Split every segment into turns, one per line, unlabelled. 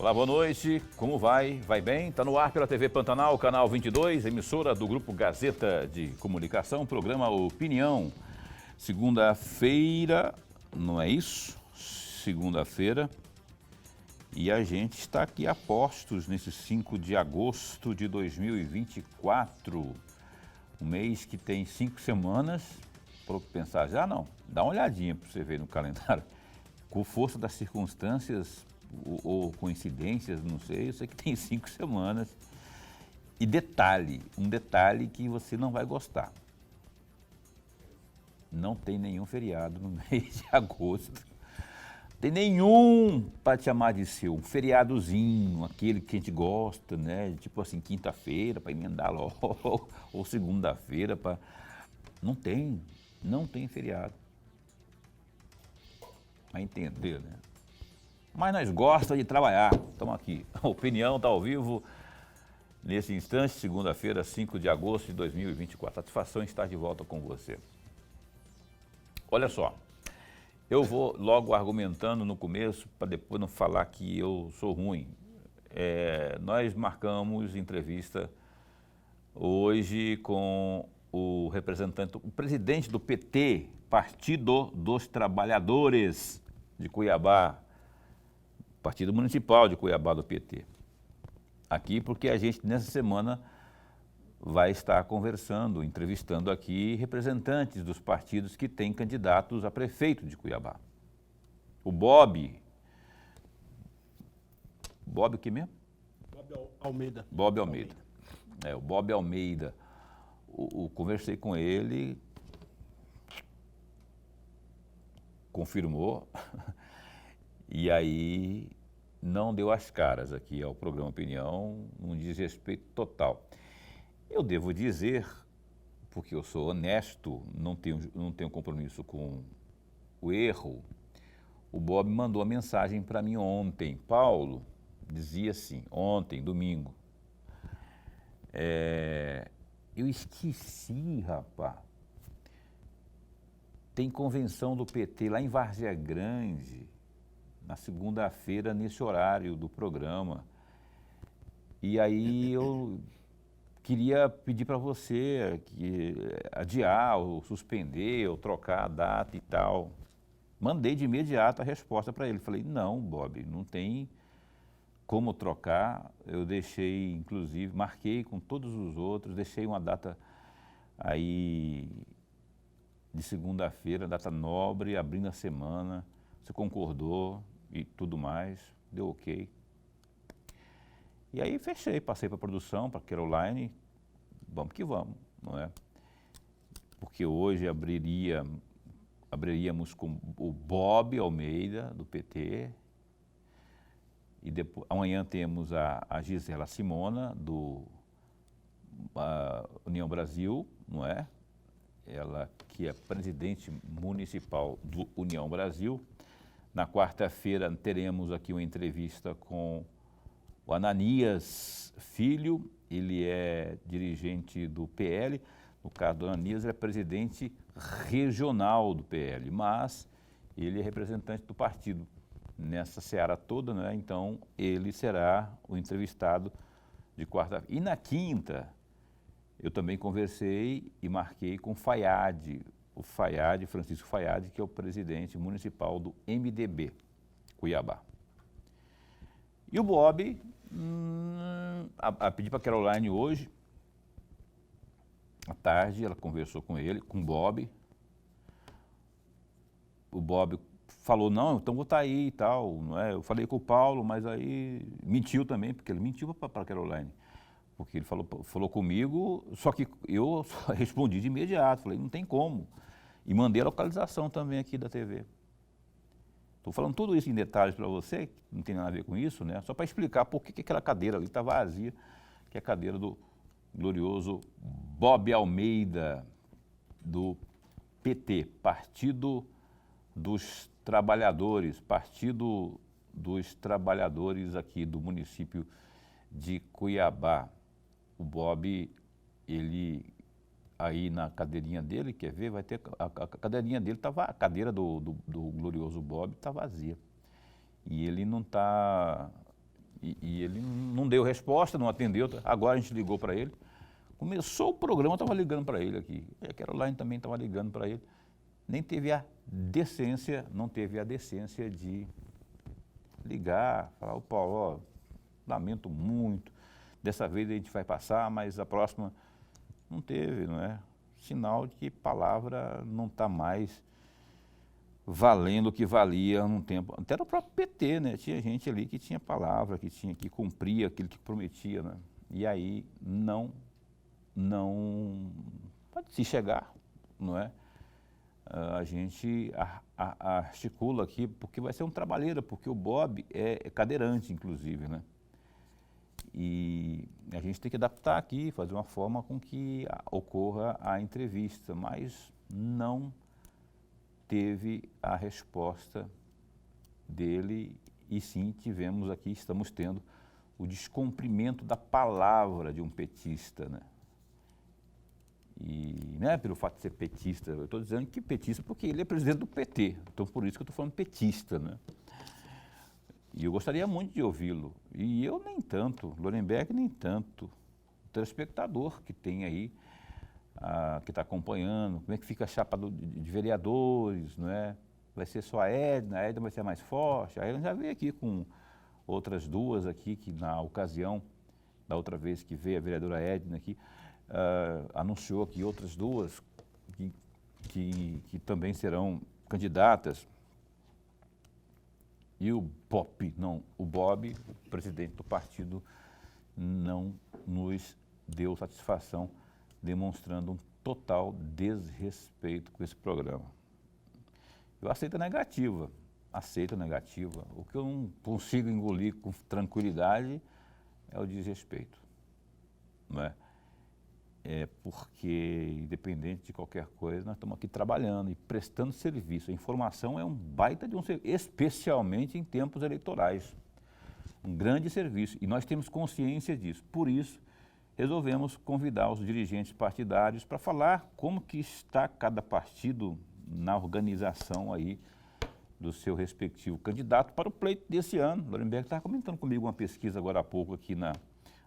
Olá, boa noite. Como vai? Vai bem? Está no ar pela TV Pantanal, canal 22, emissora do Grupo Gazeta de Comunicação, programa Opinião. Segunda-feira, não é isso? Segunda-feira. E a gente está aqui a postos nesse 5 de agosto de 2024. Um mês que tem 5 semanas. Para pensar já, não. Dá uma olhadinha para você ver no calendário. Com força das circunstâncias ou coincidências, não sei, eu sei que tem 5 semanas. E um detalhe que você não vai gostar. Não tem nenhum feriado no mês de agosto. Tem nenhum para te chamar de seu, um feriadozinho, aquele que a gente gosta, né? Tipo assim, quinta-feira para emendar logo, ou segunda-feira para... Não tem feriado. Vai entender, né? Mas nós gostamos de trabalhar, estamos aqui. A Opinião está ao vivo nesse instante, segunda-feira, 5 de agosto de 2024. Satisfação em estar de volta com você. Olha só, eu vou logo argumentando no começo, para depois não falar que eu sou ruim. Nós marcamos entrevista hoje com o representante, o presidente do PT, Partido dos Trabalhadores de Cuiabá, Partido Municipal de Cuiabá do PT. Aqui porque a gente, nessa semana, vai estar conversando, entrevistando aqui representantes dos partidos que têm candidatos a prefeito de Cuiabá. O Bob o que mesmo?
Almeida.
Bob Almeida. O Bob Almeida. Conversei com ele, confirmou, e aí não deu as caras aqui ao programa Opinião, um desrespeito total. Eu devo dizer, porque eu sou honesto, não tenho compromisso com o erro, o Bob mandou uma mensagem para mim ontem. Paulo, dizia assim, ontem, domingo, eu esqueci, rapaz, tem convenção do PT lá em Várzea Grande, na segunda-feira, nesse horário do programa. E aí eu queria pedir para você que adiar, ou suspender, ou trocar a data e tal. Mandei de imediato a resposta para ele. Falei, não, Bob, não tem como trocar. Eu deixei, inclusive, marquei com todos os outros, deixei uma data aí de segunda-feira, data nobre, abrindo a semana. Você concordou e tudo mais, deu ok. E aí fechei, passei para a produção, para a Caroline, vamos que vamos, não é? Porque hoje abriríamos com o Bob Almeida, do PT, e depois, amanhã temos a Gisela Simona, do União Brasil, não é? Ela que é presidente municipal do União Brasil. Na quarta-feira teremos aqui uma entrevista com o Ananias Filho, ele é dirigente do PL, no caso do Ananias, ele é presidente regional do PL, mas ele é representante do partido nessa seara toda, né? Então ele será o entrevistado de quarta-feira. E na quinta, eu também conversei e marquei com o Francisco Fayad, que é o presidente municipal do MDB, Cuiabá. E o Bob, pedi para a Caroline hoje, à tarde, ela conversou com ele, com o Bob. O Bob falou, não, então vou estar aí e tal, não é? Eu falei com o Paulo, mas aí mentiu também, porque ele mentiu para a Caroline. Porque ele falou comigo, só que eu só respondi de imediato, falei, não tem como. E mandei a localização também aqui da TV. Estou falando tudo isso em detalhes para você, que não tem nada a ver com isso, né? Só para explicar por que aquela cadeira ali está vazia, que é a cadeira do glorioso Bob Almeida, do PT, Partido dos Trabalhadores, Partido dos Trabalhadores aqui do município de Cuiabá. O Bob, ele aí na cadeirinha dele, quer ver, vai ter a cadeirinha dele, a cadeira do glorioso Bob está vazia. E ele não está E ele não deu resposta, não atendeu. Agora a gente ligou para ele. Começou o programa, eu estava ligando para ele aqui. E a Caroline também estava ligando para ele. Nem teve a decência, não teve a decência de ligar, falar, ô Paulo, ó, lamento muito, dessa vez a gente vai passar, mas a próxima não teve, não é? Sinal de que palavra não está mais valendo o que valia num tempo. Até no próprio PT, né? Tinha gente ali que tinha palavra, que cumpria aquilo que prometia, né? E aí não pode se chegar, não é? A gente articula aqui, porque vai ser um trabalheira, porque o Bob é cadeirante, inclusive, né? E a gente tem que adaptar aqui, fazer uma forma com que ocorra a entrevista, mas não teve a resposta dele, e sim tivemos aqui, estamos tendo o descumprimento da palavra de um petista, né? E não é pelo fato de ser petista, eu estou dizendo que petista porque ele é presidente do PT, então por isso que eu estou falando petista, né? E eu gostaria muito de ouvi-lo, e eu nem tanto, Lorenberg nem tanto, o telespectador que tem aí, que está acompanhando, como é que fica a chapa de vereadores, não é? Vai ser só a Edna vai ser mais forte, a Edna já veio aqui com outras duas aqui, que na ocasião, da outra vez que veio a vereadora Edna aqui, anunciou que outras duas que também serão candidatas. E o Bob, o presidente do partido, não nos deu satisfação, demonstrando um total desrespeito com esse programa. Eu aceito a negativa. O que eu não consigo engolir com tranquilidade é o desrespeito, não é? É porque, independente de qualquer coisa, nós estamos aqui trabalhando e prestando serviço. A informação é um baita de um serviço, especialmente em tempos eleitorais. Um grande serviço, e nós temos consciência disso. Por isso, resolvemos convidar os dirigentes partidários para falar como que está cada partido na organização aí do seu respectivo candidato para o pleito desse ano. Lorenberg estava comentando comigo uma pesquisa agora há pouco aqui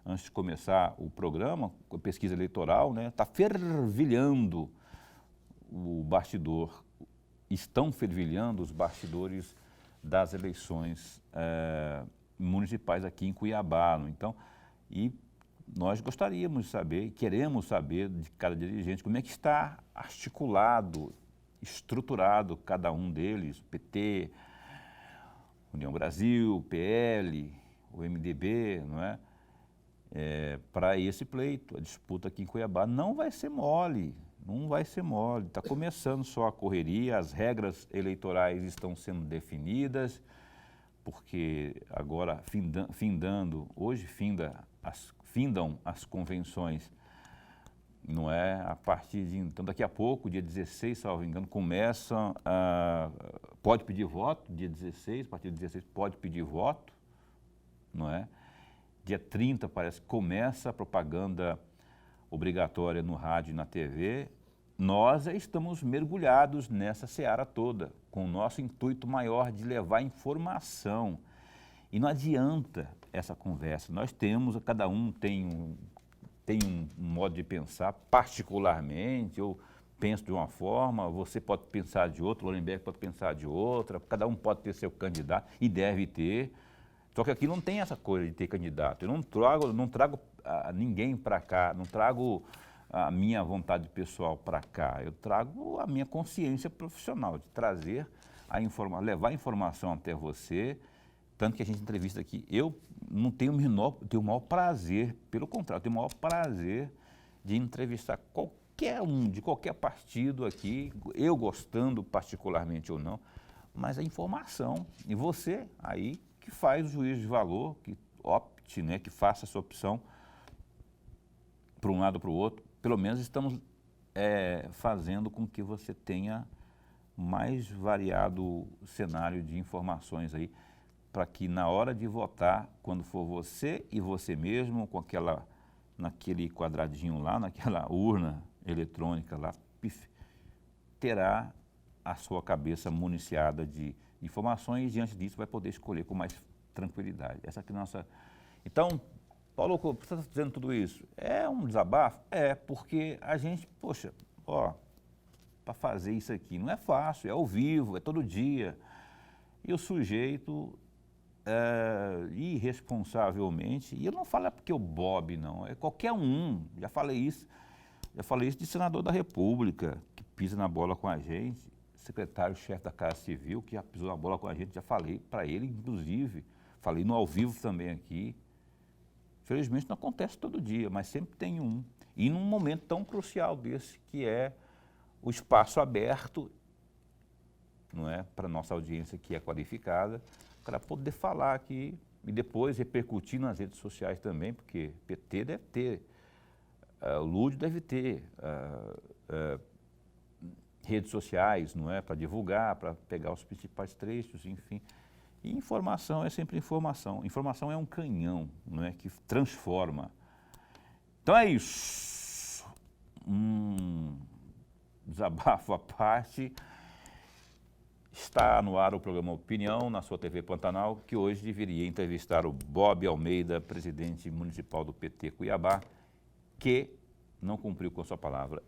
antes de começar o programa, a pesquisa eleitoral, né? Está fervilhando o bastidor, estão fervilhando os bastidores das eleições municipais aqui em Cuiabá. Então, e nós gostaríamos de saber, queremos saber de cada dirigente como é que está articulado, estruturado cada um deles, PT, União Brasil, PL, o MDB, não é? Para esse pleito, a disputa aqui em Cuiabá não vai ser mole, está começando só a correria, as regras eleitorais estão sendo definidas, porque agora hoje findam as convenções, não é? A partir de, então daqui a pouco, dia 16, salvo engano, pode pedir voto, dia 16, a partir do 16 pode pedir voto, não é? Dia 30, parece que começa a propaganda obrigatória no rádio e na TV. Nós estamos mergulhados nessa seara toda, com o nosso intuito maior de levar informação. E não adianta essa conversa. Nós temos, cada um tem um modo de pensar, particularmente, eu penso de uma forma, você pode pensar de outra, o Lorenberg pode pensar de outra, cada um pode ter seu candidato, e deve ter. Só que aqui não tem essa coisa de ter candidato. Eu não trago ninguém para cá, não trago a minha vontade pessoal para cá. Eu trago a minha consciência profissional de trazer levar a informação até você, tanto que a gente entrevista aqui. Eu não tenho tenho o maior prazer, pelo contrário, tenho o maior prazer de entrevistar qualquer um, de qualquer partido aqui, eu gostando particularmente ou não, mas a informação. E você aí que faz o juízo de valor, que opte, né, que faça a sua opção para um lado ou para o outro. Pelo menos estamos fazendo com que você tenha mais variado cenário de informações aí, para que na hora de votar, quando for você e você mesmo, naquele quadradinho lá, naquela urna eletrônica lá, terá a sua cabeça municiada de informações, e diante disso vai poder escolher com mais tranquilidade. Essa aqui é a nossa... Então, Paulo, por que você está dizendo tudo isso? É um desabafo? É, porque a gente, poxa, para fazer isso aqui não é fácil, é ao vivo, é todo dia. E o sujeito, irresponsavelmente, e eu não falo porque o Bob, não, é qualquer um, já falei isso de senador da República, que pisa na bola com a gente, secretário-chefe da Casa Civil, que já pisou na bola com a gente, já falei para ele, inclusive, falei no ao vivo também aqui. Felizmente não acontece todo dia, mas sempre tem um. E num momento tão crucial desse, que é o espaço aberto, não é, para a nossa audiência que é qualificada, para poder falar aqui e depois repercutir nas redes sociais também, porque PT deve ter, o Lúdio deve ter redes sociais, não é, para divulgar, para pegar os principais trechos, enfim. E informação é sempre informação. Informação é um canhão, não é, que transforma. Então é isso. Desabafo à parte. Está no ar o programa Opinião, na sua TV Pantanal, que hoje deveria entrevistar o Bob Almeida, presidente municipal do PT Cuiabá, que não cumpriu com a sua palavra,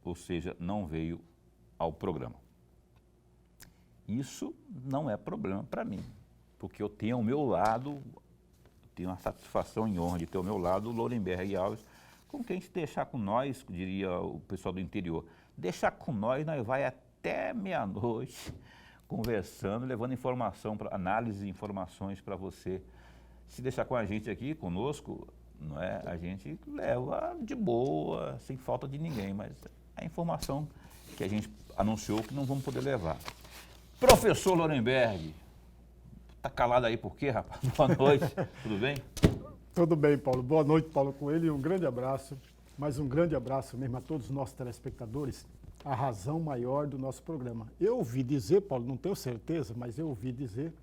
ou seja, não veio ao programa. Isso não é problema para mim, porque eu tenho ao meu lado, tenho a satisfação e honra de ter ao meu lado o Lorenberg Alves, com quem se deixar com nós, diria o pessoal do interior, deixar com nós vai até meia-noite conversando, levando informação, análise e informações para você. Se deixar com a gente aqui, conosco, não é? A gente leva de boa, sem falta de ninguém, mas a informação que a gente anunciou que não vamos poder levar. Professor Lorenberg, tá calado aí por quê, rapaz? Boa noite, tudo bem?
Tudo bem, Paulo. Boa noite, Paulo Coelho, e um grande abraço, mas um grande abraço mesmo a todos os nossos telespectadores, a razão maior do nosso programa. Eu ouvi dizer, Paulo, não tenho certeza, mas eu ouvi dizer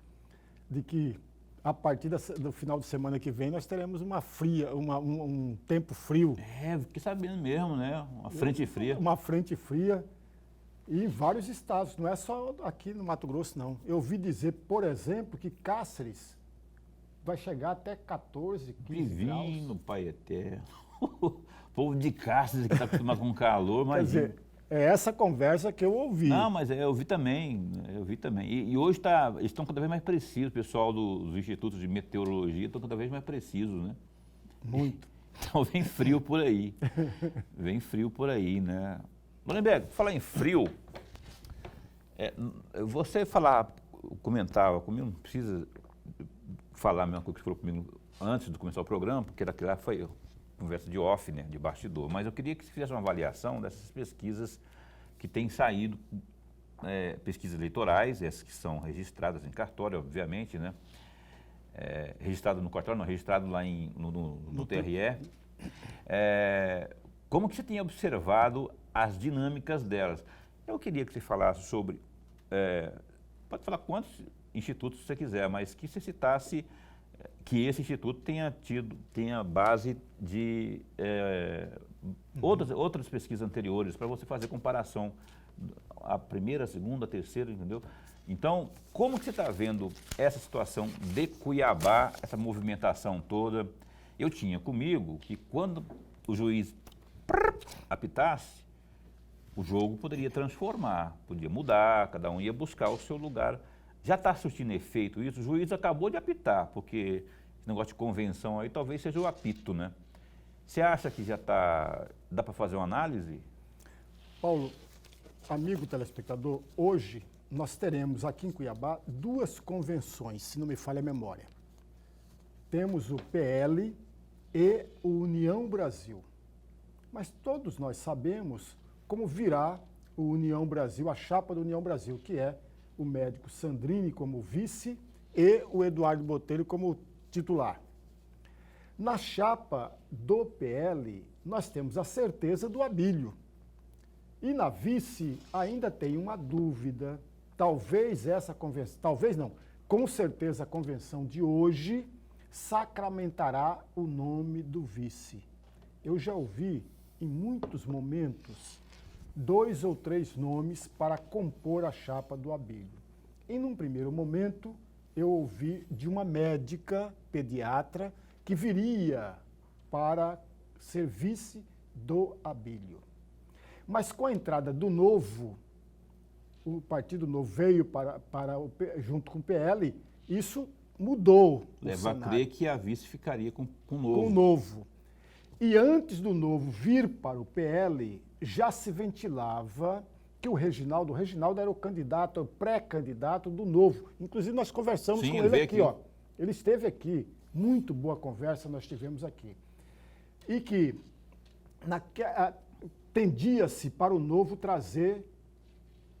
de que a partir do final de semana que vem nós teremos um tempo frio.
Fiquei sabendo mesmo, né? Uma frente fria.
Uma frente fria. E em vários estados, não é só aqui no Mato Grosso, não. Eu ouvi dizer, por exemplo, que Cáceres vai chegar até 14, 15 graus.
Divino, Pai Eterno. O povo de Cáceres que está acostumado com calor, mas...
Quer dizer, é essa conversa que eu ouvi.
Não, mas eu vi também, E hoje eles estão cada vez mais precisos, o pessoal dos institutos de meteorologia estão cada vez mais precisos, né?
Muito.
Então vem frio por aí. Né? Lorenberg, falar em frio, você comentava comigo, não precisa falar a mesma coisa que você falou comigo antes de começar o programa, porque aquilo lá foi conversa de off, né, de bastidor, mas eu queria que você fizesse uma avaliação dessas pesquisas que têm saído, pesquisas eleitorais, essas que são registradas em cartório, obviamente, né, registrado no cartório, não, registrado lá no TRE. Como que você tem observado as dinâmicas delas? Eu queria que você falasse sobre, pode falar quantos institutos você quiser, mas que você citasse que esse instituto tenha base de outras pesquisas anteriores, para você fazer comparação, a primeira, a segunda, a terceira, entendeu? Então, como que você está vendo essa situação de Cuiabá, essa movimentação toda? Eu tinha comigo que quando o juiz apitasse, o jogo poderia transformar, podia mudar, cada um ia buscar o seu lugar. Já está surtindo efeito isso? O juiz acabou de apitar, porque esse negócio de convenção aí talvez seja o apito, né? Você acha que dá para fazer uma análise?
Paulo, amigo telespectador, hoje nós teremos aqui em Cuiabá 2 convenções, se não me falha a memória. Temos o PL e o União Brasil. Mas todos nós sabemos como virá o União Brasil, a chapa do União Brasil, que é o médico Sandrini como vice e o Eduardo Botelho como titular. Na chapa do PL, nós temos a certeza do Abílio. E na vice ainda tem uma dúvida. Talvez essa convenção, talvez não, com certeza a convenção de hoje sacramentará o nome do vice. Eu já ouvi em muitos momentos 2 ou 3 nomes para compor a chapa do Abílio. E num primeiro momento, eu ouvi de uma médica pediatra que viria para ser vice do Abílio. Mas com a entrada do Novo, o Partido Novo veio junto com o PL, isso mudou.
Leva a crer que a vice ficaria com o Novo.
Com o Novo. E antes do Novo vir para o PL, já se ventilava que o Reginaldo era o candidato, o pré-candidato do Novo. Inclusive, nós conversamos com ele aqui, ó. Ele esteve aqui. Muito boa conversa nós tivemos aqui. E que tendia-se para o Novo trazer,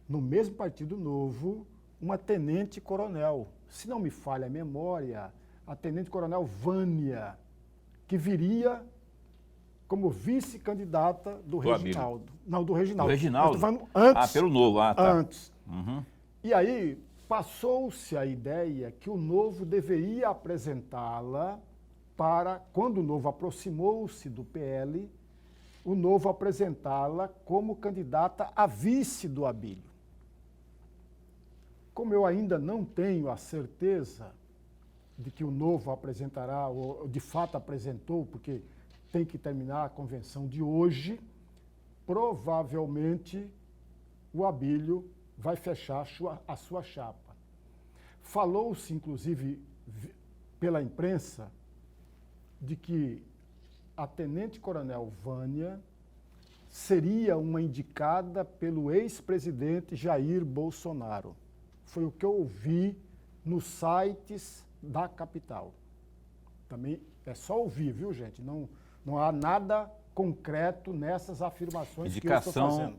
no mesmo Partido Novo, uma tenente-coronel. Se não me falha a memória, a tenente-coronel Vânia, que viria como vice-candidata do Reginaldo. Não, do Reginaldo.
Do Reginaldo?
Eu estou falando antes.
Pelo Novo. Tá.
Antes.
Uhum.
E aí passou-se a ideia que o Novo deveria apresentá-la para, quando o Novo aproximou-se do PL, o Novo apresentá-la como candidata a vice do Abílio. Como eu ainda não tenho a certeza de que o Novo apresentará, ou de fato apresentou, porque tem que terminar a convenção de hoje, provavelmente o Abílio vai fechar a sua chapa. Falou-se, inclusive, pela imprensa, de que a tenente-coronel Vânia seria uma indicada pelo ex-presidente Jair Bolsonaro. Foi o que eu ouvi nos sites da capital. Também é só ouvir, viu, gente? Não há nada concreto nessas afirmações que eu estou fazendo.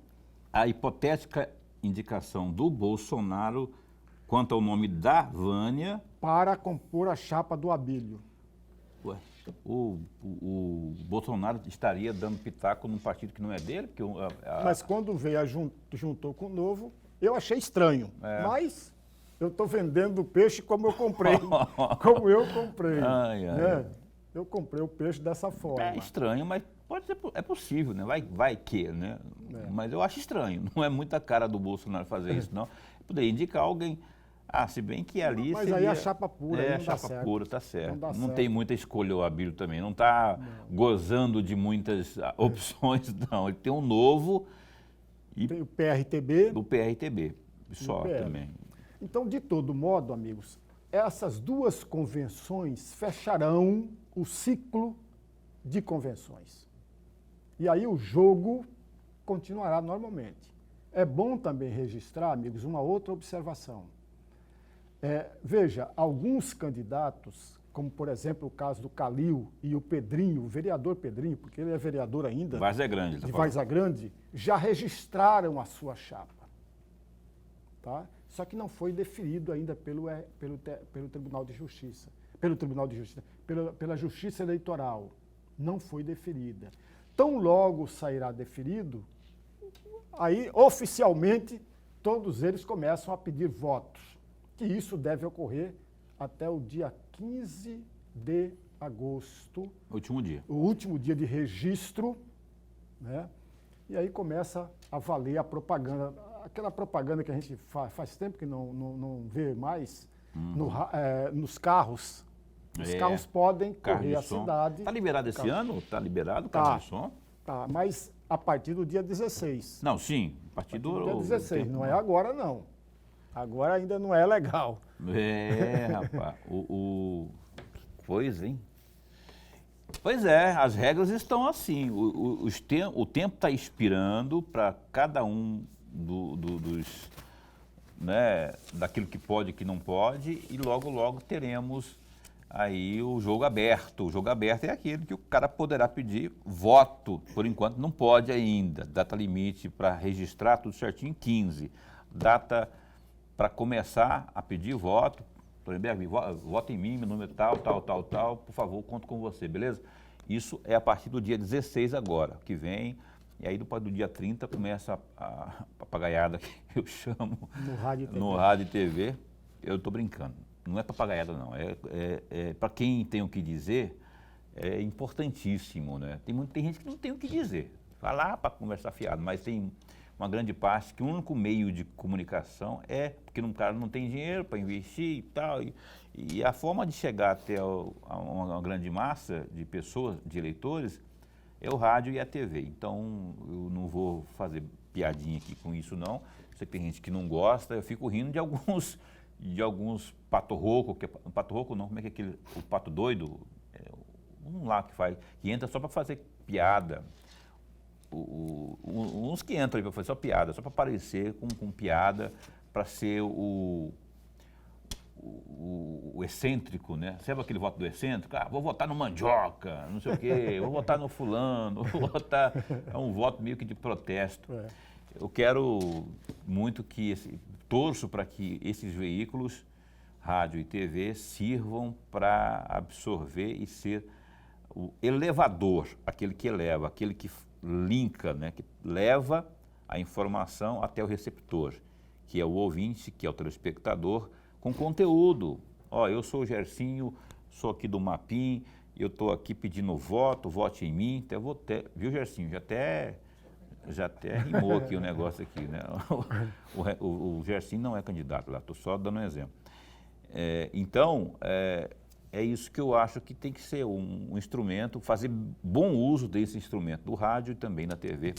A hipotética indicação do Bolsonaro quanto ao nome da Vânia
para compor a chapa do Abílio.
Ué, o Bolsonaro estaria dando pitaco num partido que não é dele? Porque
Mas quando veio, juntou com o Novo, eu achei estranho. Mas eu estou vendendo o peixe como eu comprei. Como eu comprei. Né? Eu comprei o peixe dessa forma.
É estranho, mas pode ser, é possível, né? Vai que, né? Mas eu acho estranho. Não é muita cara do Bolsonaro fazer isso, não. Poderia indicar alguém. Se bem que ali
mas
seria...
aí a chapa pura,
a
não
chapa
dá certo.
pura, tá certo. Não
certo.
tem muita escolha o Abílio também. Não está gozando de muitas opções, não. Ele tem um Novo e...
Tem o PRTB.
Do PRTB, só também.
Então, de todo modo, amigos, essas duas convenções fecharão o ciclo de convenções. E aí o jogo continuará normalmente. É bom também registrar, amigos, uma outra observação. Veja, alguns candidatos, como por exemplo o caso do Calil e o Pedrinho, o vereador Pedrinho, porque ele é vereador ainda,
Várzea Grande,
de Várzea Grande, já registraram a sua chapa. Tá? Só que não foi deferido ainda pelo Tribunal de Justiça. Pela Justiça Eleitoral. Não foi deferida. Tão logo sairá deferido, aí oficialmente todos eles começam a pedir votos. Que isso deve ocorrer até o dia 15 de agosto.
Último dia.
O último dia de registro, né? E aí começa a valer a propaganda. Aquela propaganda que a gente faz tempo que não vê mais, nos carros. Os carros podem correr a cidade.
Está liberado esse ano? Está liberado o carro de som?
Tá, mas a partir do dia 16.
Não, sim. A partir do
dia 16, não é agora não. Agora ainda não é legal.
Rapaz. Pois, hein? Pois é, as regras estão assim. O tempo está expirando para cada um dos, né, daquilo que pode e que não pode, e logo teremos aí o jogo aberto. O jogo aberto é aquele que o cara poderá pedir voto. Por enquanto não pode ainda. Data limite para registrar tudo certinho, 15. Data para começar a pedir voto. Torenberg, vota em mim, meu número tal, por favor, conto com você, beleza? Isso é a partir do dia 16 agora, que vem, e aí depois do dia 30 começa a papagaiada que eu chamo no rádio e TV. Eu estou brincando, não é papagaiada não, para quem tem o que dizer, é importantíssimo, né? Tem gente que não tem o que dizer, vai lá para conversar fiado, mas tem uma grande parte, que o único meio de comunicação é porque o cara não tem dinheiro para investir e tal. E a forma de chegar até uma grande massa de pessoas, de eleitores, é o rádio e a TV. Então, eu não vou fazer piadinha aqui com isso, não. Sei que tem gente que não gosta, eu fico rindo de alguns pato rouco, pato rouco não, como é que é aquele, o pato doido, um lá que entra só para fazer piada. Uns que entram aí para fazer só piada, só para aparecer com piada, para ser o excêntrico, né? Sabe aquele voto do excêntrico? Ah, vou votar no Mandioca, não sei o quê, vou votar no fulano, vou votar... É um voto meio que de protesto. Eu quero muito torço para que esses veículos, rádio e TV, sirvam para absorver e ser o elevador, aquele que eleva, aquele que linka, né, que leva a informação até o receptor, que é o ouvinte, que é o telespectador, com conteúdo. Ó, eu sou o Gersinho, sou aqui do Mapim, eu estou aqui pedindo voto, vote em mim, viu, Gersinho? Já até rimou aqui o negócio aqui, né? O Gersinho não é candidato lá, estou só dando um exemplo. Então, é isso que eu acho que tem que ser um instrumento, fazer bom uso desse instrumento, do rádio e também da TV,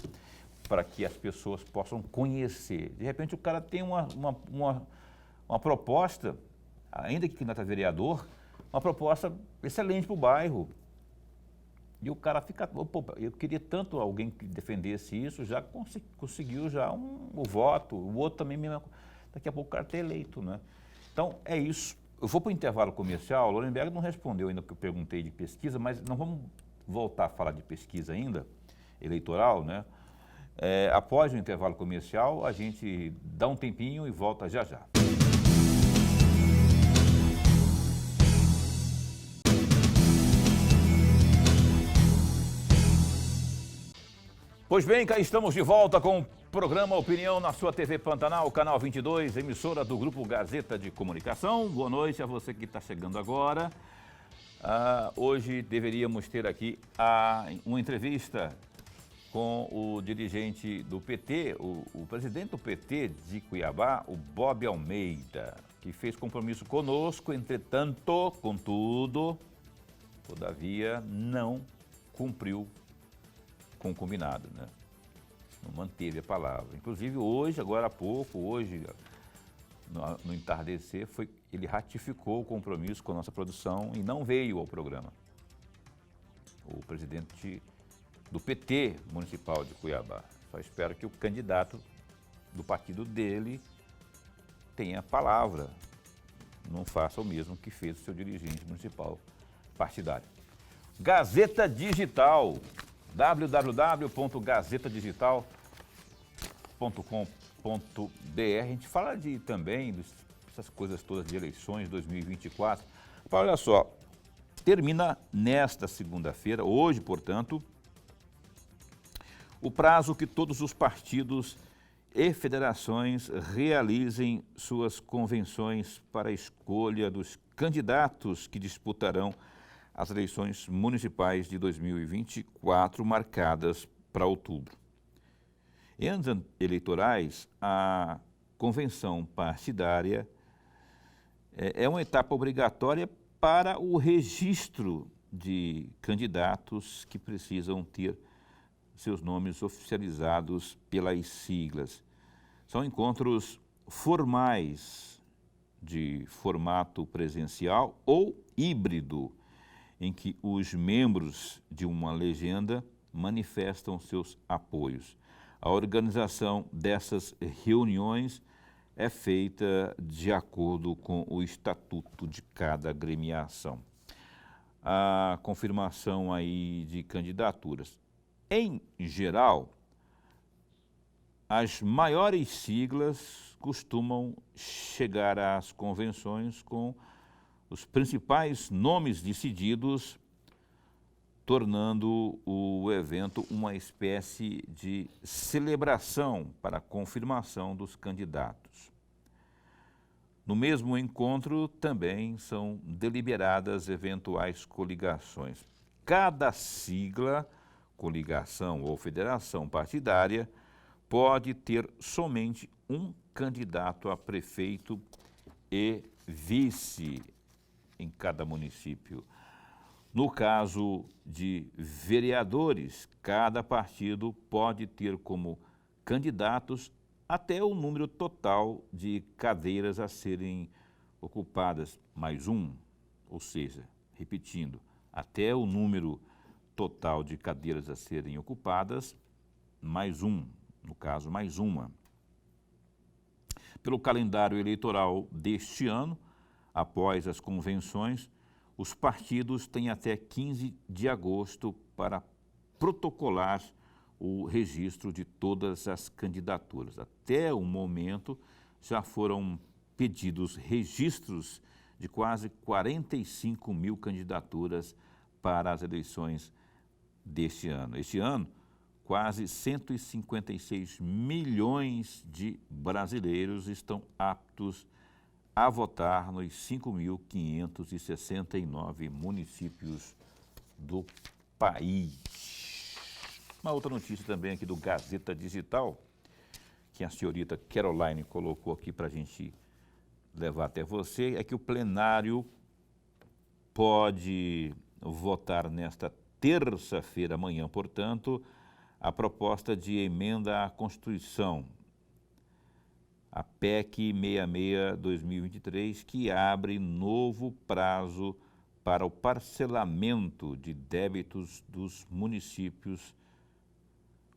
para que as pessoas possam conhecer. De repente o cara tem uma proposta, ainda que candidato a vereador, uma proposta excelente para o bairro. E o cara fica, pô, eu queria tanto alguém que defendesse isso, já conseguiu já o voto, o outro também, daqui a pouco o cara está eleito, né? Então, é isso. Eu vou para o intervalo comercial, o Lorenberg não respondeu ainda o que eu perguntei de pesquisa, mas nós vamos voltar a falar de pesquisa ainda, eleitoral, né? Após o intervalo comercial, a gente dá um tempinho e volta já já. Pois bem, cá estamos de volta com o programa Opinião na sua TV Pantanal, canal 22, emissora do Grupo Gazeta de Comunicação. Boa noite a você que está chegando agora. Hoje deveríamos ter aqui uma entrevista com o dirigente do PT, o presidente do PT de Cuiabá, o Bob Almeida, que fez compromisso conosco, entretanto, contudo, todavia, não cumpriu com o combinado, né? Não manteve a palavra. Inclusive hoje, agora há pouco, no entardecer, ele ratificou o compromisso com a nossa produção e não veio ao programa. O presidente do PT municipal de Cuiabá. Só espero que o candidato do partido dele tenha palavra, não faça o mesmo que fez o seu dirigente municipal partidário. Gazeta Digital, www.gazetadigital.com.br. A gente fala também dessas coisas todas de eleições 2024. Olha só, termina nesta segunda-feira, hoje, portanto, o prazo que todos os partidos e federações realizem suas convenções para a escolha dos candidatos que disputarão as eleições municipais de 2024, marcadas para outubro. Em anos eleitorais, a convenção partidária é uma etapa obrigatória para o registro de candidatos que precisam ter seus nomes oficializados pelas siglas. São encontros formais de formato presencial ou híbrido, em que os membros de uma legenda manifestam seus apoios. A organização dessas reuniões é feita de acordo com o estatuto de cada agremiação. A confirmação aí de candidaturas. Em geral, as maiores siglas costumam chegar às convenções com os principais nomes decididos, tornando o evento uma espécie de celebração para a confirmação dos candidatos. No mesmo encontro, também são deliberadas eventuais coligações. Cada sigla, coligação ou federação partidária, pode ter somente um candidato a prefeito e vice em cada município. No caso de vereadores, cada partido pode ter como candidatos até o número total de cadeiras a serem ocupadas, mais um, ou seja, repetindo, até o número total de cadeiras a serem ocupadas, mais um, no caso, mais uma. Pelo calendário eleitoral deste ano, após as convenções, os partidos têm até 15 de agosto para protocolar o registro de todas as candidaturas. Até o momento, já foram pedidos registros de quase 45 mil candidaturas para as eleições deste ano. Este ano, quase 156 milhões de brasileiros estão aptos a votar nos 5.569 municípios do país. Uma outra notícia também aqui do Gazeta Digital, que a senhorita Caroline colocou aqui para a gente levar até você, é que o plenário pode votar nesta terça-feira, amanhã, portanto, a proposta de emenda à Constituição, a PEC 66/2023, que abre novo prazo para o parcelamento de débitos dos municípios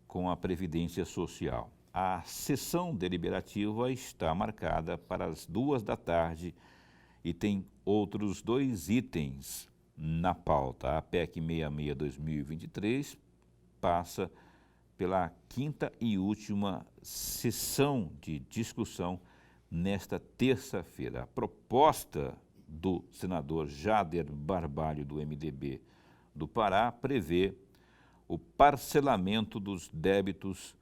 com a Previdência Social. A sessão deliberativa está marcada para as 14h e tem outros 2 itens na pauta. A PEC 66/2023 passa pela 5ª e última sessão de discussão nesta terça-feira. A proposta do senador Jader Barbalho, do MDB do Pará, prevê o parcelamento dos débitos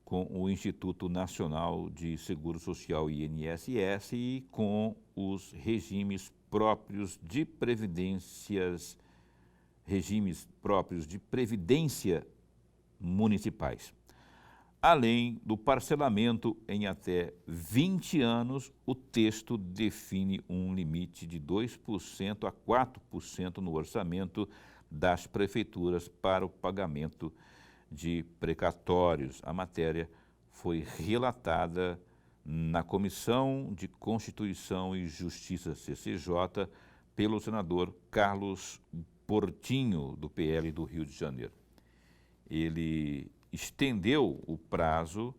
com o Instituto Nacional de Seguro Social, INSS, e com os regimes próprios de previdência municipais. Além do parcelamento em até 20 anos, o texto define um limite de 2% a 4% no orçamento das prefeituras para o pagamento de precatórios. A matéria foi relatada na Comissão de Constituição e Justiça, CCJ, pelo senador Carlos Portinho, do PL do Rio de Janeiro. Ele estendeu o prazo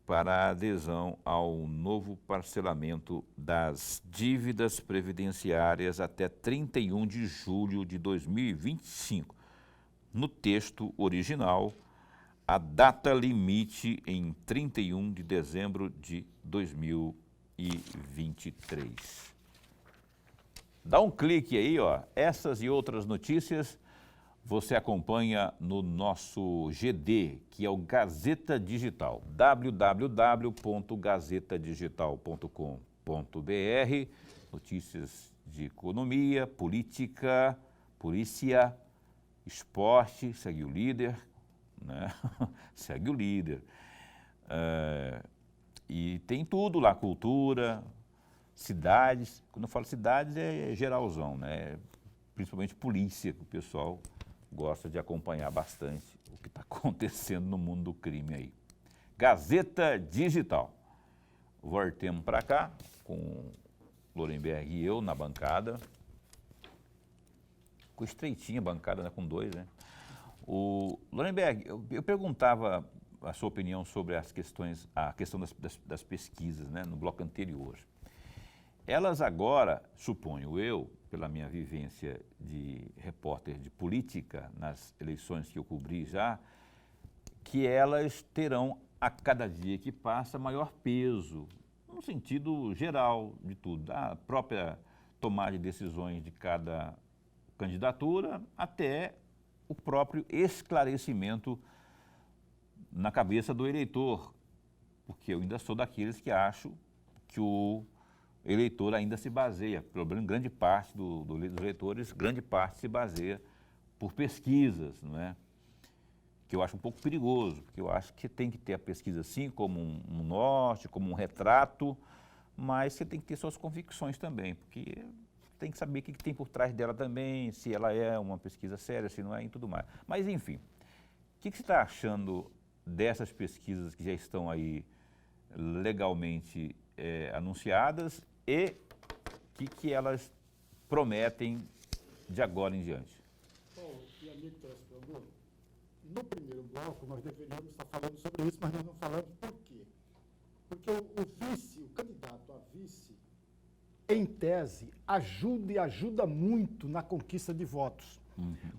para a adesão ao novo parcelamento das dívidas previdenciárias até 31 de julho de 2025. No texto original, a data limite em 31 de dezembro de 2023. Dá um clique aí, ó. Essas e outras notícias você acompanha no nosso GD, que é o Gazeta Digital, www.gazetadigital.com.br, notícias de economia, política, polícia, esporte, segue o líder, né? Segue o líder. E tem tudo lá, cultura, cidades. Quando eu falo cidades é geralzão, né? Principalmente polícia, que o pessoal gosta de acompanhar bastante o que está acontecendo no mundo do crime aí. Gazeta Digital. Voltemos para cá, com Lorenberg e eu na bancada. Ficou estreitinha a bancada, né, com 2, né? O Lorenberg, eu perguntava a sua opinião sobre a questão das pesquisas, né, no bloco anterior. Elas agora, suponho eu, pela minha vivência de repórter de política nas eleições que eu cobri já, que elas terão, a cada dia que passa, maior peso, no sentido geral de tudo, da própria tomada de decisões de cada candidatura até o próprio esclarecimento na cabeça do eleitor, porque eu ainda sou daqueles que acho que o eleitor ainda se baseia, pelo menos grande parte dos eleitores, grande parte se baseia por pesquisas, não é? que eu acho um pouco perigoso, porque eu acho que tem que ter a pesquisa sim como um norte, como um retrato, mas você tem que ter suas convicções também, porque tem que saber o que tem por trás dela também, se ela é uma pesquisa séria, se não é e tudo mais. Mas enfim, o que você está achando dessas pesquisas que já estão aí legalmente anunciadas e o que elas prometem de agora em diante?
Bom, e amigo telespectador, no primeiro bloco nós deveríamos estar falando sobre isso, mas nós não falamos por quê? Porque o candidato a vice, em tese, ajuda e ajuda muito na conquista de votos.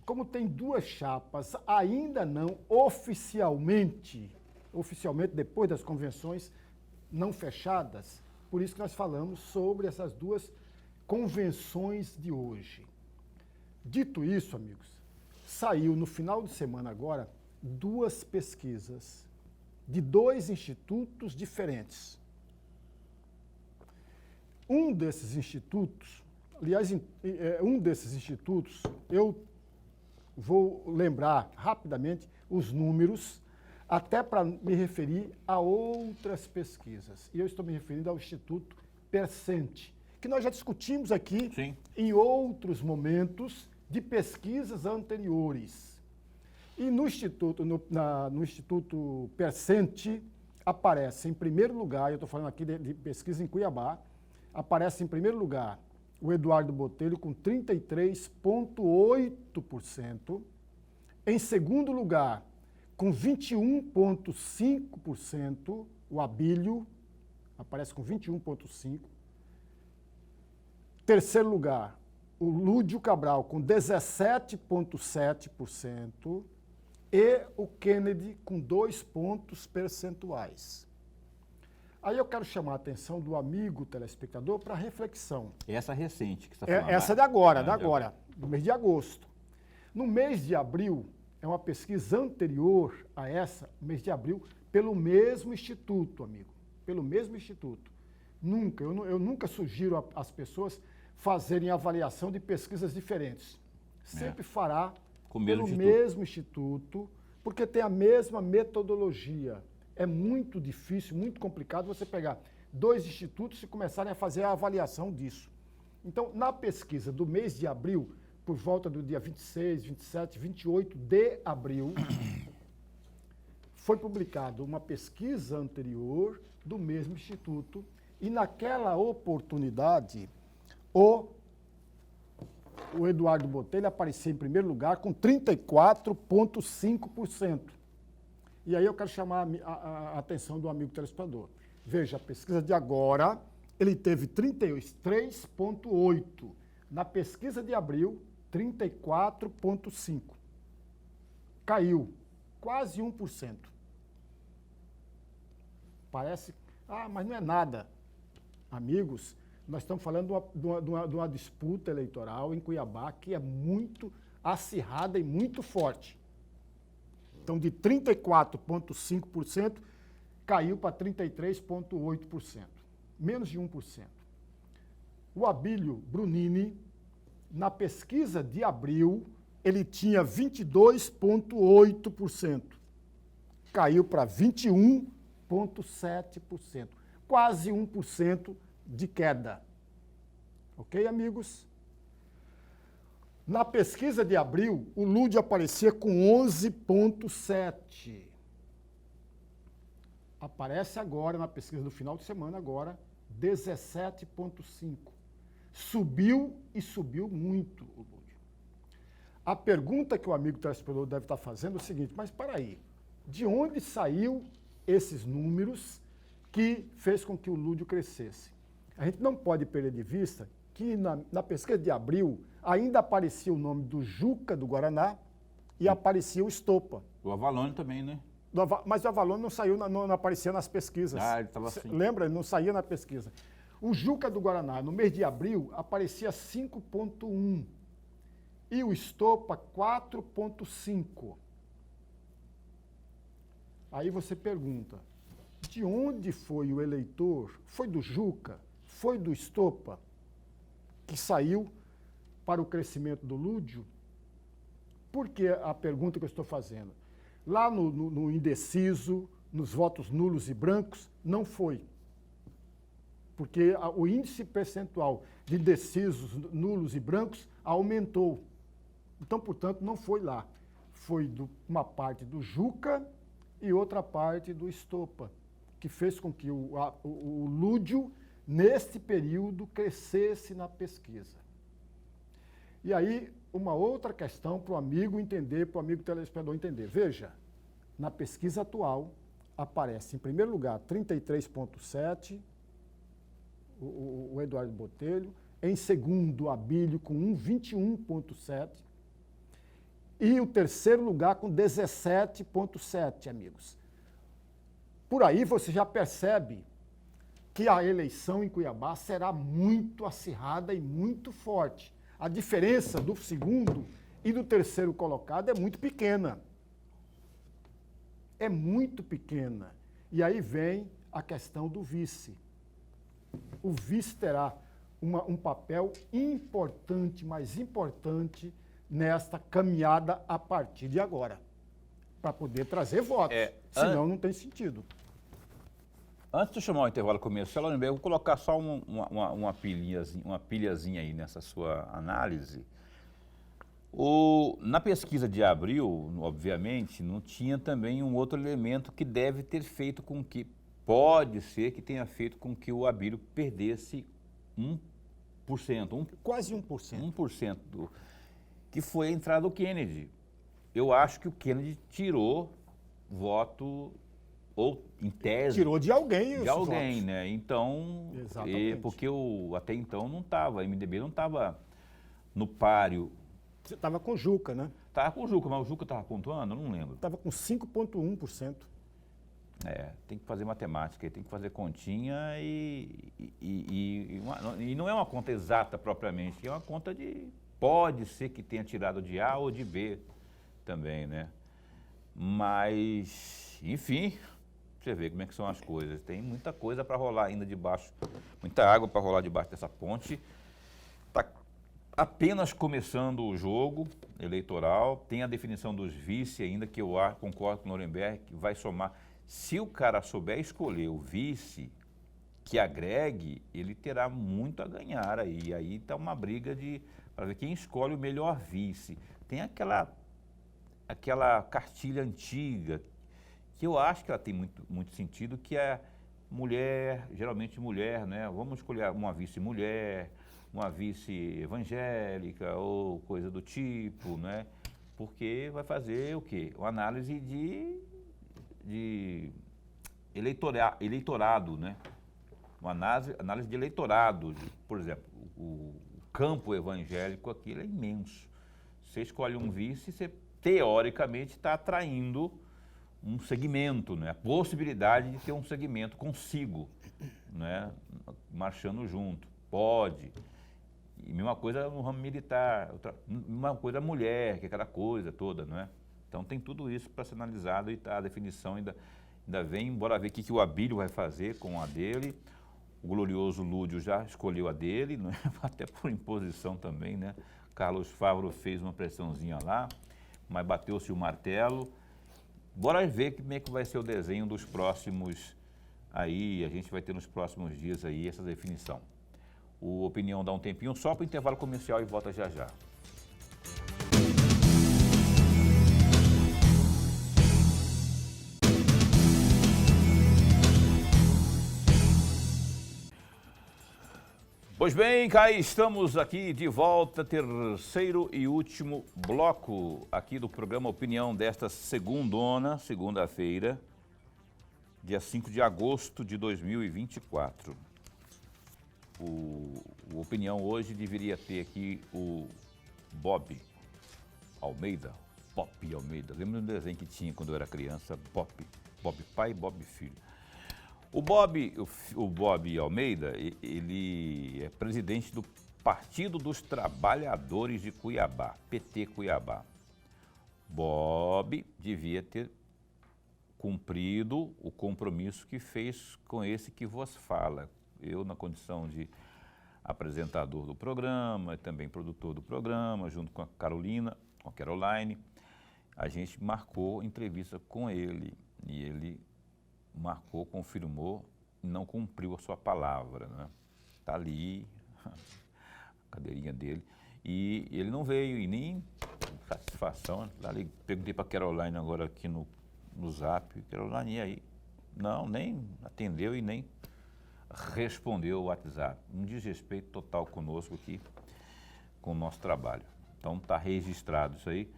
Como tem duas chapas, ainda não oficialmente depois das convenções não fechadas, por isso que nós falamos sobre essas duas convenções de hoje. Dito isso, amigos, saiu no final de semana agora duas pesquisas de dois institutos diferentes. Um desses institutos, eu vou lembrar rapidamente os números, até para me referir a outras pesquisas. E eu estou me referindo ao Instituto Persente, que nós já discutimos aqui em outros momentos de pesquisas anteriores. E no Instituto Persente aparece em primeiro lugar, eu estou falando aqui de pesquisa em Cuiabá, aparece em primeiro lugar o Eduardo Botelho com 33,8%. Em segundo lugar, com 21,5%, o Abílio aparece com 21,5%. Terceiro lugar, o Lúdio Cabral com 17,7% e o Kennedy com 2 pontos percentuais. Aí eu quero chamar a atenção do amigo telespectador para reflexão.
Essa recente que você está falando.
Essa é agora, do mês de agosto. No mês de abril, é uma pesquisa anterior a essa, mês de abril, pelo mesmo instituto, amigo. Pelo mesmo instituto. Eu nunca sugiro às pessoas fazerem avaliação de pesquisas diferentes. Sempre fará pelo mesmo instituto, porque tem a mesma metodologia. É muito difícil, muito complicado você pegar dois institutos e começarem a fazer a avaliação disso. Então, na pesquisa do mês de abril, por volta do dia 26, 27, 28 de abril, foi publicada uma pesquisa anterior do mesmo instituto e naquela oportunidade o Eduardo Botelho aparecia em primeiro lugar com 34,5%. E aí eu quero chamar a atenção do amigo telespectador. Veja, a pesquisa de agora, ele teve 33,8%. Na pesquisa de abril, 34,5%. Caiu quase 1%. Parece, mas não é nada. Amigos, nós estamos falando de uma disputa eleitoral em Cuiabá que é muito acirrada e muito forte. Então, de 34,5%, caiu para 33,8%. Menos de 1%. O Abílio Brunini, na pesquisa de abril, ele tinha 22,8%. Caiu para 21,7%. Quase 1% de queda. Ok, amigos? Na pesquisa de abril, o Lúdio aparecia com 11,7%. Aparece agora, na pesquisa do final de semana, agora, 17,5%. Subiu e subiu muito o Lúdio. A pergunta que o amigo telespectador deve estar fazendo é o seguinte, mas para aí, de onde saiu esses números que fez com que o Lúdio crescesse? A gente não pode perder de vista que na pesquisa de abril ainda aparecia o nome do Juca do Guaraná e aparecia o Estopa.
O Avalone também, né?
Mas o Avalone não saiu, não aparecia nas pesquisas.
Ele estava assim.
Lembra? Ele não saía na pesquisa. O Juca do Guaraná, no mês de abril, aparecia 5,1%. E o Estopa, 4,5%. Aí você pergunta, de onde foi o eleitor? Foi do Juca? Foi do Estopa? Que saiu para o crescimento do Lúdio? Por que a pergunta que eu estou fazendo? Lá no indeciso, nos votos nulos e brancos, não foi. Porque o índice percentual de indecisos, nulos e brancos aumentou. Então, portanto, não foi lá. Foi uma parte do Juca e outra parte do Estopa, que fez com que o Lúdio, neste período, crescesse na pesquisa. E aí, uma outra questão para o amigo entender, para o amigo telespectador entender. Veja, na pesquisa atual, aparece, em primeiro lugar, 33,7%, o Eduardo Botelho, em segundo, Abílio, com 21,7%, e o terceiro lugar com 17,7%, amigos. Por aí você já percebe que a eleição em Cuiabá será muito acirrada e muito forte. A diferença do segundo e do terceiro colocado é muito pequena. É muito pequena. E aí vem a questão do vice. O vice terá um papel importante, mais importante, nesta caminhada a partir de agora, para poder trazer votos. Senão não tem sentido.
Antes de eu chamar o intervalo comercial, eu vou colocar só uma pilhazinha aí nessa sua análise. Na pesquisa de abril, obviamente, não tinha também um outro elemento que deve ter feito com que, pode ser que tenha feito com que o Abílio perdesse 1%.
Quase 1%.
1%, que foi a entrada do Kennedy. Eu acho que o Kennedy tirou voto, ou em tese...
Tirou de alguém
de alguém, votos, né? Então, porque até então não estava, a MDB não estava no páreo.
Você estava com o Juca, né?
Estava com o Juca, mas o Juca estava pontuando? Eu não lembro.
Estava com 5,1%.
Tem que fazer matemática, tem que fazer continha e não é uma conta exata propriamente, é uma conta de... Pode ser que tenha tirado de A ou de B também, né? Mas, enfim, você vê como é que são as coisas. Tem muita coisa para rolar ainda debaixo, muita água para rolar debaixo dessa ponte. Está apenas começando o jogo eleitoral, tem a definição dos vice ainda, que eu concordo com o Nuremberg, que vai somar. Se o cara souber escolher o vice que agregue, ele terá muito a ganhar aí. Aí está uma briga para ver quem escolhe o melhor vice. Tem aquela cartilha antiga, que eu acho que ela tem muito sentido, que é mulher, geralmente mulher, né? Vamos escolher uma vice-mulher, uma vice-evangélica ou coisa do tipo, né? Porque vai fazer o quê? Uma análise de eleitorado, né? Uma análise de eleitorado. Por exemplo, o campo evangélico aqui é imenso. Você escolhe um vice, você teoricamente está atraindo um segmento, né? A possibilidade de ter um segmento consigo, né? Marchando junto. Pode. E mesma coisa no ramo militar, uma coisa mulher, que é aquela coisa toda, não é? Então tem tudo isso para ser analisado e a definição ainda vem, bora ver o que o Abílio vai fazer com a dele. O glorioso Lúdio já escolheu a dele, não é? Até por imposição também, né? Carlos Favro fez uma pressãozinha lá, mas bateu-se o martelo. Bora ver como é que vai ser o desenho dos próximos aí, a gente vai ter nos próximos dias aí essa definição. O Opinião dá um tempinho só para o intervalo comercial e volta já já. Pois bem, cá estamos aqui de volta, terceiro e último bloco aqui do programa Opinião desta segunda-feira, dia 5 de agosto de 2024. O Opinião hoje deveria ter aqui o Bob Almeida, lembra do desenho que tinha quando eu era criança, Bob pai e Bob filho. O Bob Almeida, ele é presidente do Partido dos Trabalhadores de Cuiabá, PT Cuiabá. Bob devia ter cumprido o compromisso que fez com esse que vos fala. Eu, na condição de apresentador do programa, também produtor do programa, junto com a Caroline, a gente marcou entrevista com ele e ele marcou, confirmou e não cumpriu a sua palavra, né? Tá ali a cadeirinha dele e ele não veio e nem satisfação. Ali, perguntei para a Caroline agora aqui no Zap, Caroline, e aí? Não, nem atendeu e nem respondeu o WhatsApp. Um desrespeito total conosco aqui, com o nosso trabalho. Então está registrado isso aí.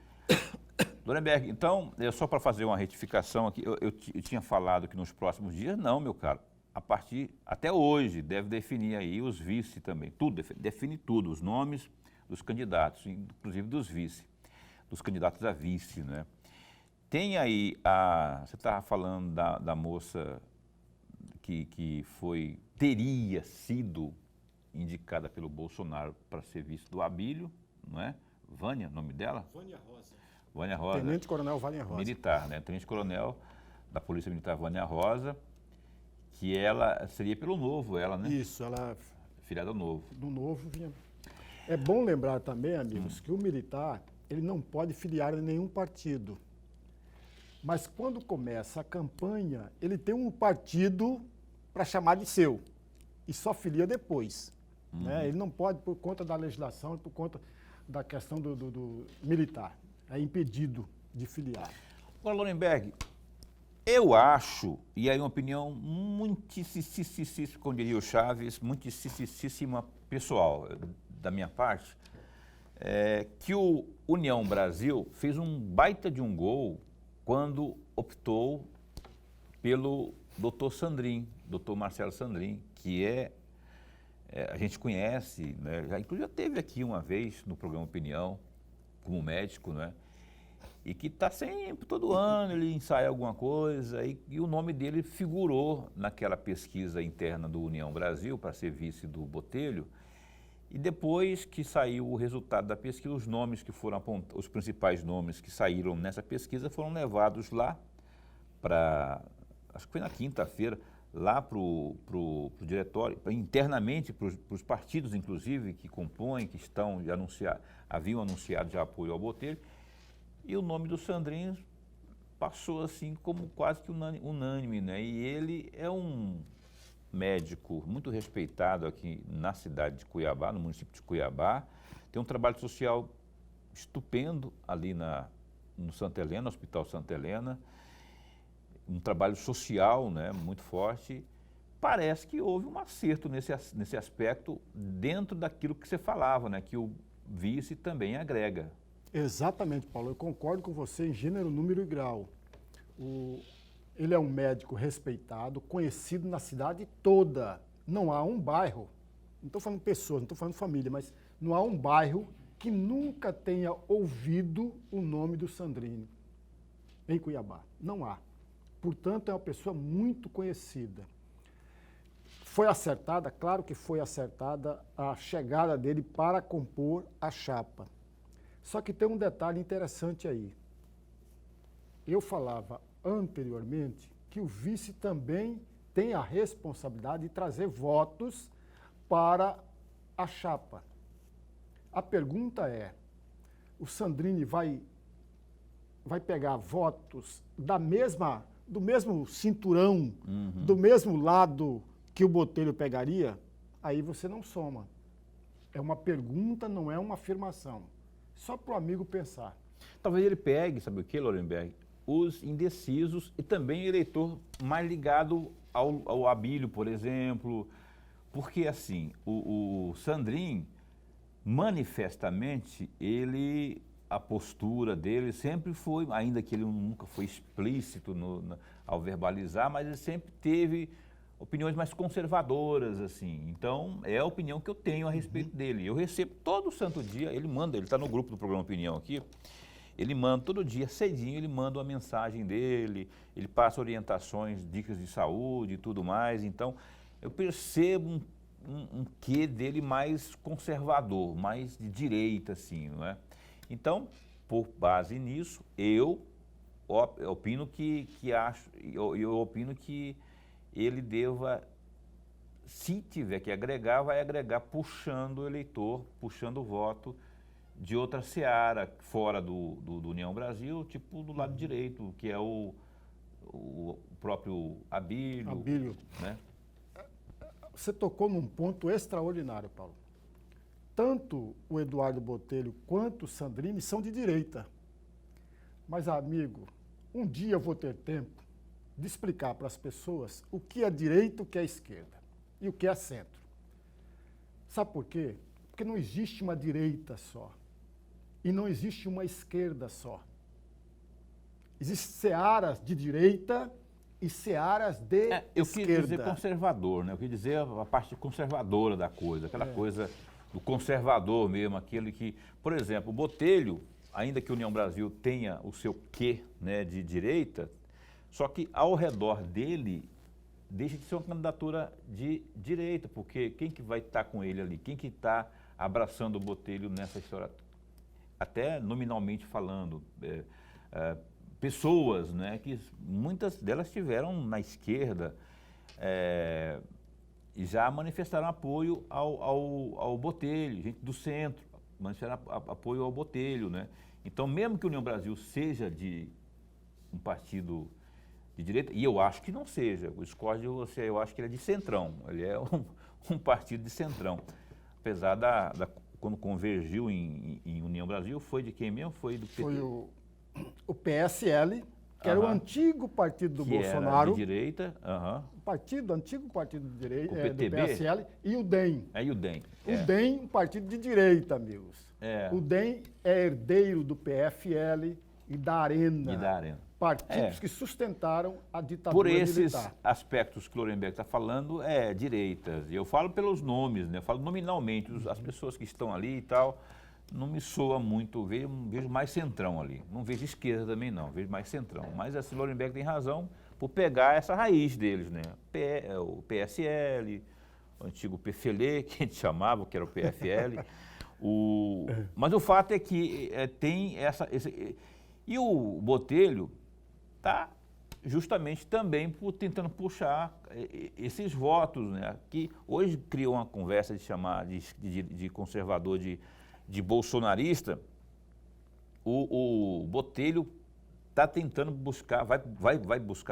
Lorenberg, então, só para fazer uma retificação aqui, eu tinha falado que nos próximos dias, não, meu caro, até hoje, deve definir aí os vice também, tudo, define tudo, os nomes dos candidatos, inclusive dos candidatos a vice, né? Tem aí, você estava falando da moça que teria sido indicada pelo Bolsonaro para ser vice do Abílio, não é? Vânia, nome dela?
Vânia Rosa.
Vânia Rosa.
Tenente Coronel Vânia Rosa.
Militar, né? Tenente Coronel da Polícia Militar Vânia Rosa, que ela seria pelo Novo, ela, né?
Isso, ela...
Filiada ao Novo.
Do Novo vinha... É bom lembrar também, amigos, que o militar, ele não pode filiar em nenhum partido. Mas quando começa a campanha, ele tem um partido para chamar de seu. E só filia depois. Né? Ele não pode, por conta da legislação e por conta da questão do militar. É impedido de filiar.
Agora, Lorenberg, eu acho, e aí uma opinião muitíssima, como diria o Chaves, muitíssima pessoal da minha parte, que o União Brasil fez um baita de um gol quando optou pelo doutor Sandrin, doutor Marcelo Sandrin, que a gente conhece, né? Inclusive já esteve aqui uma vez no programa Opinião, como médico, né? E que está sempre, todo ano, ele ensaia alguma coisa, e o nome dele figurou naquela pesquisa interna do União Brasil para ser vice do Botelho. E depois que saiu o resultado da pesquisa, os nomes que foram apontados, os principais nomes que saíram nessa pesquisa foram levados lá para, acho que foi na quinta-feira, lá para o diretório, internamente para os partidos, inclusive, que compõem, que estão de haviam anunciado de apoio ao Botelho, e o nome do Sandrinho passou assim como quase que unânime, né? E ele é um médico muito respeitado aqui na cidade de Cuiabá, no município de Cuiabá, tem um trabalho social estupendo ali no Santa Helena, no Hospital Santa Helena, um trabalho social, né, muito forte. Parece que houve um acerto nesse aspecto dentro daquilo que você falava, né, que o vice também agrega.
Exatamente, Paulo. Eu concordo com você em gênero, número e grau. Ele é um médico respeitado, conhecido na cidade toda. Não há um bairro, não estou falando pessoas, não estou falando família, mas não há um bairro que nunca tenha ouvido o nome do Sandrine em Cuiabá. Não há. Portanto, é uma pessoa muito conhecida. Foi acertada, claro que foi acertada a chegada dele para compor a chapa. Só que tem um detalhe interessante aí. Eu falava anteriormente que o vice também tem a responsabilidade de trazer votos para a chapa. A pergunta é, o Sandrine vai pegar votos do mesmo cinturão, do mesmo lado que o Botelho pegaria? Aí você não soma. É uma pergunta, não é uma afirmação. Só para o amigo pensar.
Talvez ele pegue, sabe o que, Lorenberg? Os indecisos e também eleitor mais ligado ao Abílio, por exemplo. Porque, assim, o Sandrin, manifestamente, a postura dele sempre foi, ainda que ele nunca foi explícito ao verbalizar, mas ele sempre teve opiniões mais conservadoras, assim. Então, é a opinião que eu tenho a respeito dele. Eu recebo todo santo dia, ele está no grupo do programa Opinião aqui, ele manda todo dia, cedinho, ele manda uma mensagem dele, ele passa orientações, dicas de saúde e tudo mais. Então, eu percebo um quê dele mais conservador, mais de direita, assim, não é? Então, por base nisso, eu opino eu opino que ele deva, se tiver que agregar, vai agregar puxando o eleitor, puxando o voto de outra seara, fora do União Brasil, tipo do lado direito, que é o próprio Abílio.
Abílio.
Né?
Você tocou num ponto extraordinário, Paulo. Tanto o Eduardo Botelho quanto o Sandrini são de direita. Mas, amigo, um dia eu vou ter tempo de explicar para as pessoas o que é direita, o que é esquerda e o que é centro. Sabe por quê? Porque não existe uma direita só e não existe uma esquerda só. Existem searas de direita e searas de
Eu
esquerda.
quis dizer conservador, né? Eu quis dizer a parte conservadora da coisa, aquela coisa do conservador mesmo, aquele que, por exemplo, o Botelho, ainda que a União Brasil tenha o seu quê, né, de direita, só que ao redor dele deixa de ser uma candidatura de direita, porque quem que vai estar com ele ali? Quem que está abraçando o Botelho nessa história? Até nominalmente falando, pessoas, né, que muitas delas estiveram na esquerda e já manifestaram apoio ao Botelho, gente do centro, manifestaram apoio ao Botelho, né? Então, mesmo que a União Brasil seja de um partido de direita, e eu acho que não seja, o Scott, eu acho que ele é de centrão, ele é um partido de centrão, apesar quando convergiu em União Brasil, foi de quem mesmo? Foi do PT?
Foi o PSL, que era o antigo partido do
que
Bolsonaro.
Era de direita,
Antigo partido de direita,
O
do
PTB?
PSL, e o DEM.
Aí o DEM.
O DEM, um partido de direita, amigos. O DEM é herdeiro do PFL e da Arena. Partidos que sustentaram a ditadura
Por esses
militar.
aspectos que o Lourenberg está falando, direitas. E eu falo pelos nomes, né? Eu falo nominalmente, as pessoas que estão ali e tal, não me soa muito, vejo mais centrão ali. Não vejo esquerda também não, vejo mais centrão. Mas assim, o Lourenberg tem razão por pegar essa raiz deles, né? O PSL, o antigo PFL, que a gente chamava, que era o PFL. Mas o fato é que tem e o Botelho está justamente também tentando puxar esses votos, né? Que hoje criou uma conversa de chamar de conservador, de bolsonarista. O Botelho está tentando buscar, vai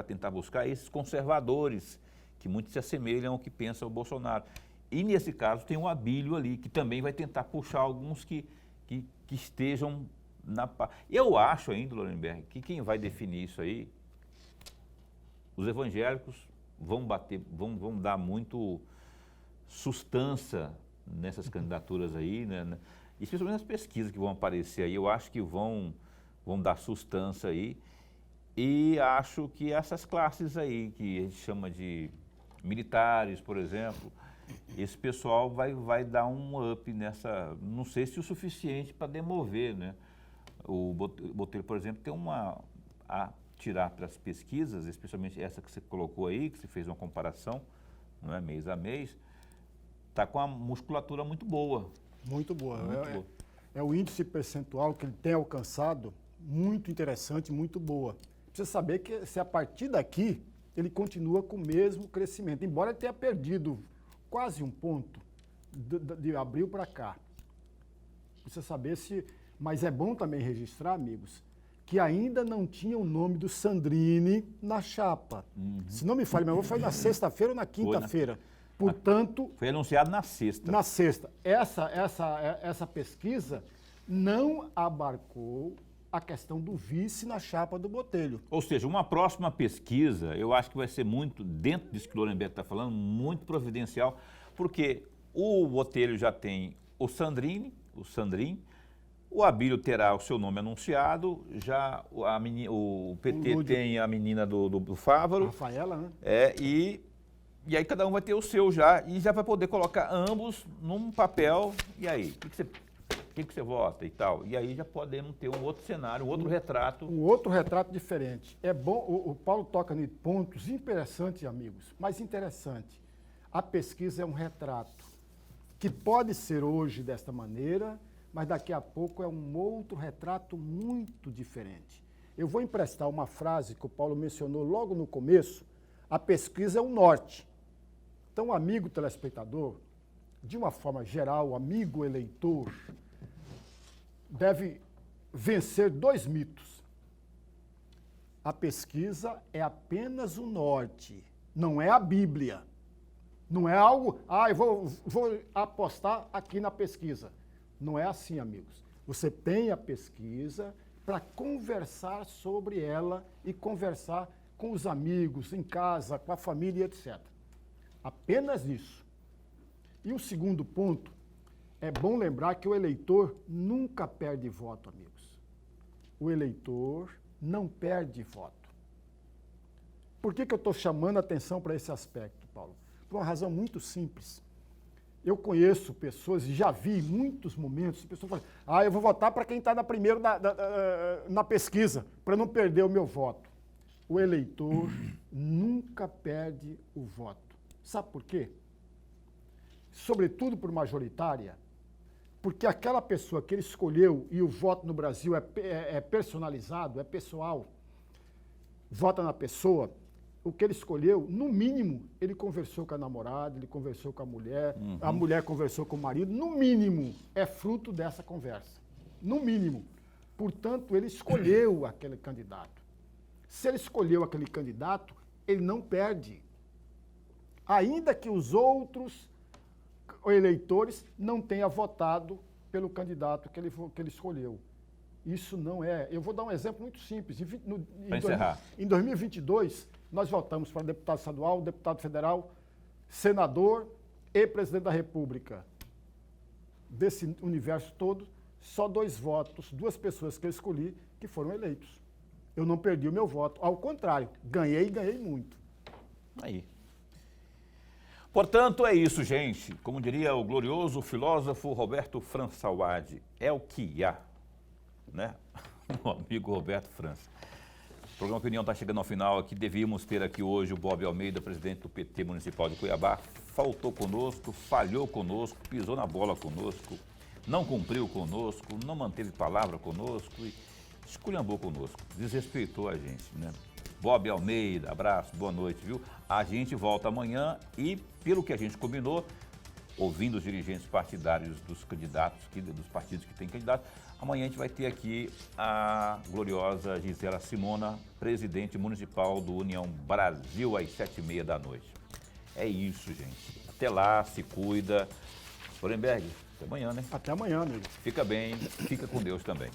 tentar buscar esses conservadores, que muitos se assemelham ao que pensa o Bolsonaro. E nesse caso tem o Abílio ali, que também vai tentar puxar alguns que estejam na... Eu acho ainda, Lourenberg, que quem vai definir isso aí, os evangélicos vão dar muito sustância nessas candidaturas aí, né? Especialmente nas pesquisas que vão aparecer aí, eu acho que vão dar sustância aí. E acho que essas classes aí, que a gente chama de militares, por exemplo, esse pessoal vai dar um up nessa, não sei se o suficiente para demover, né? O Botelho, por exemplo, tem a tirar para as pesquisas, especialmente essa que você colocou aí, que você fez uma comparação, não é, mês a mês, está com a musculatura muito boa.
Muito boa. É o índice percentual que ele tem alcançado, muito interessante, muito boa. Precisa saber que se a partir daqui ele continua com o mesmo crescimento, embora ele tenha perdido quase um ponto de abril para cá. Precisa saber se... Mas é bom também registrar, amigos, que ainda não tinha o nome do Sandrini na chapa. Se não me falha, mas foi na sexta-feira ou na quinta-feira. Portanto...
Foi anunciado na sexta.
Na sexta. Essa pesquisa não abarcou a questão do vice na chapa do Botelho.
Ou seja, uma próxima pesquisa, eu acho que vai ser muito, dentro disso que o Lourenberg está falando, muito providencial, porque o Botelho já tem o Sandrin, o Abílio terá o seu nome anunciado, já o PT tem a menina do Fávaro.
Rafaela, né?
E aí cada um vai ter o seu já, e já vai poder colocar ambos num papel, e aí, o que você vota e tal? E aí já podemos ter um outro cenário, um outro retrato.
Um outro retrato diferente. É bom, o Paulo toca em pontos interessantes, amigos, mas interessante. A pesquisa é um retrato que pode ser hoje desta maneira, mas daqui a pouco é um outro retrato muito diferente. Eu vou emprestar uma frase que o Paulo mencionou logo no começo: a pesquisa é o norte. Então, amigo telespectador, de uma forma geral, amigo eleitor, deve vencer 2 mitos. A pesquisa é apenas o norte, não é a Bíblia. Não é algo, eu vou apostar aqui na pesquisa. Não é assim, amigos. Você tem a pesquisa para conversar sobre ela e conversar com os amigos, em casa, com a família, etc. Apenas isso. E o segundo ponto, é bom lembrar que o eleitor nunca perde voto, amigos. O eleitor não perde voto. Por que eu estou chamando a atenção para esse aspecto, Paulo? Por uma razão muito simples. Eu conheço pessoas, e já vi em muitos momentos, pessoas falam, eu vou votar para quem está primeiro na pesquisa, para não perder o meu voto. O eleitor nunca perde o voto. Sabe por quê? Sobretudo por majoritária, porque aquela pessoa que ele escolheu, e o voto no Brasil é personalizado, é pessoal, vota na pessoa, o que ele escolheu, no mínimo, ele conversou com a namorada, ele conversou com a mulher conversou com o marido, no mínimo, é fruto dessa conversa. No mínimo. Portanto, ele escolheu aquele candidato. Se ele escolheu aquele candidato, ele não perde. Ainda que os outros eleitores não tenham votado pelo candidato que ele escolheu. Isso não é... Eu vou dar um exemplo muito simples.
Para encerrar.
Em 2022, nós votamos para deputado estadual, deputado federal, senador e presidente da República. Desse universo todo, só 2 votos, 2 pessoas que eu escolhi que foram eleitos. Eu não perdi o meu voto. Ao contrário, ganhei e ganhei muito.
Aí. Portanto, é isso, gente. Como diria o glorioso filósofo Roberto François, é o que há. Né? O amigo Roberto França. O programa Opinião está chegando ao final aqui. Devíamos ter aqui hoje o Bob Almeida, presidente do PT Municipal de Cuiabá. Faltou conosco, falhou conosco, pisou na bola conosco, não cumpriu conosco, não manteve palavra conosco e esculhambou conosco, desrespeitou a gente, né? Bob Almeida, abraço, boa noite, viu? A gente volta amanhã e, pelo que a gente combinou, ouvindo os dirigentes partidários dos candidatos, dos partidos que têm candidatos, amanhã a gente vai ter aqui a gloriosa Gisela Simona, presidente municipal do União Brasil, às 7h30 da noite. É isso, gente. Até lá, se cuida. Sorenberg, até amanhã, né?
Até amanhã, amigo.
Fica bem, fica com Deus também.